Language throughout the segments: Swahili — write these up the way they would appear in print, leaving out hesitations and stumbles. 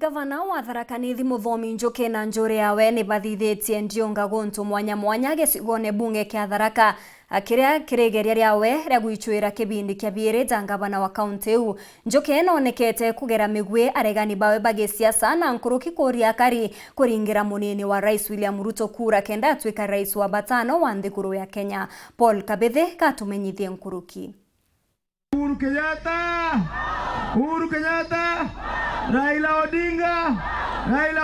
Gavana wa Tharaka Nithi Muthomi Njuki na njuri yawe ni bathithitie Ndionga guntu mwanya mwanya gicigone bunge kia Tharaka akiria kirigeria riawe ria gwichuira kibindi kia biiri ta gavana wa kaunti u. Njuki nonekete kugera migwi aregani bawe bagisiasa na nkuruki kuria kari kuringira munini wa Rais William Ruto kura kenda atwika rais wa batano wa nthiguru ya Kenya. Paul Kabithe katumenyithie nkuruki. Uhuru Kenyatta, Raila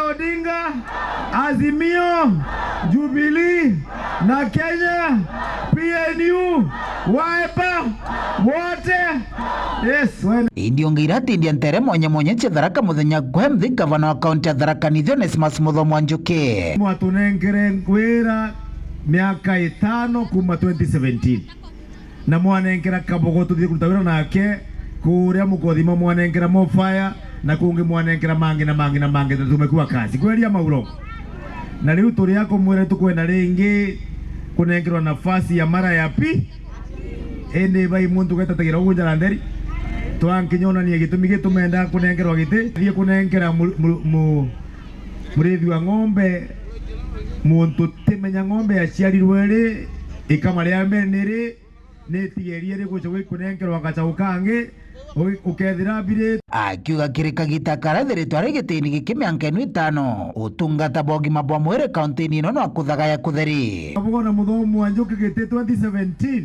Odinga, Azimio, Jubilee na Kenya, PNU, Wiper, wote. Yes. Ndionga iratindia ntere mwanya cha Tharaka muthenya gwemthi gavana wa kaunti ya Tharaka Nithi Onesmus Muthomi Njuki. Mwatunengere ngwira miaka 5 kuma 2017. Na mwanengera kabogo tuthie kurutawira nake kuria mukothima mwanengera mofaya na kungi mwanengera mangi tumekuwa kazi kweria mauro na riu turi yako mwere tukwenda ringi kunengerwa nafasi ya mara ya pi ende bai muntu getatagira ugunjara nderi twankinyona ni gitumi gitumenda kunengerwa giti thie kunengera murithi wa ng'ombe muntu timenya ng'ombe aciarirwe ri ikamaria mbere niri netigerie rigucwe kunengerwa gacaukangi ukethira bire akiuga kirika gitakaratheretwa rigitini gikimianka 5 utungata bogima bwa mwere kaunti ino no kuthagaya kutheri abugona Muthomi wa Njuki gite 2017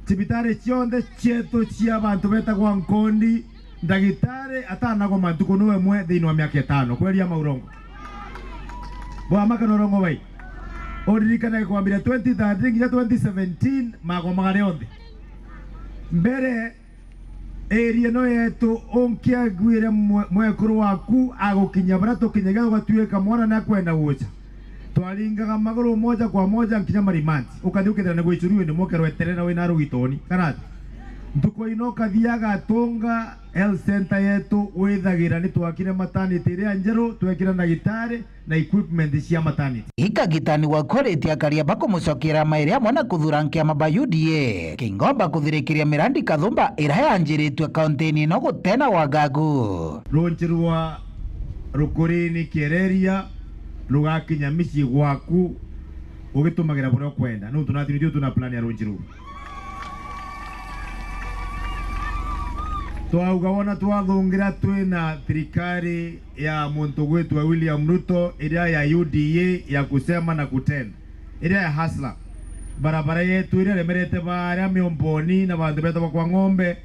cibitare cionthe cietu cia abantu betagwa nkondi ndagitare atanago mantuko niwe mwe thiini wa miaka 5 kweria maurongo bwa makano rongo bai oririkana kwambira 2013 nginya 2017 magomagare onthe mbere area no yetu onkia gwire mwekuru waku agukinya bara tukinyaga ugatuika mwana na kwenda gucha twaringaga maguru moja kwa moja nkinya marimanti ukathi ukethera ni gwichuriwe ni mokero eterera wina rugitoni kana ntuko ino kathiaga tunga health center yetu withagira ni twakire maternity ria njeru twekira ndagitari na equipment cia maternity ikagitani wa quality akaria bako mucokera mairi amwe na kuthurankia maba UDA kingomba kuthirikiria mirandi kathumba ira yanjiritwe kaunti no gutena wagagu runchirwa rukurini kiereria rugakinya micii gwaku ugitumagira buria kwenda no tunathirio tuna plan ya runchiru twauga wona twathungira twina thirikari ya muntu gwitwa William Ruto iria ya UDA ya kusema na kutenda iria ya hasla barabara yetu iria remerete baria miomboni na bantu beta kwa ng'ombe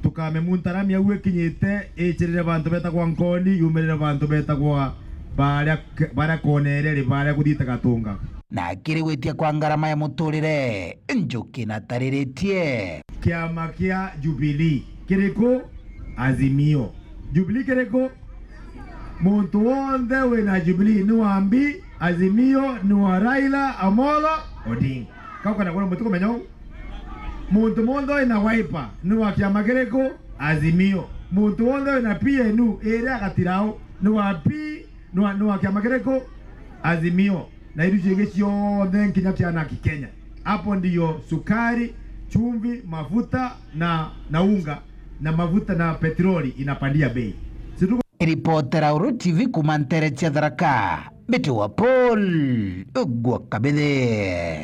tukame muntarami awe kinyite ichirire bantu beta kwa nkoni yumerire bantu beta kwa baria konere baria kuthita gatunga na kiriwitia kwa ngarama ya muturire Njuki na tariritie kiama kia Jubilee kiriko Azimio Jubilee kiriko muntu wonde wina Jubilee ni wambi Azimio ni wa Raila Amolo Odinga kakana kuna mutuko menyo muntu mondo ina Wiper ni wa kiama kiriko Azimio muntu wonde ina PNU area gatirao ni wa P ni wa kiama kiriko Azimio na iru chege ciothe nkinya kiana Kenya hapo ndiyo sukari chumvi mafuta na unga na mafuta na petroli inapandia bei. Reporter Uru TV kumantere cia Tharaka Betu wa Paul Kabithe.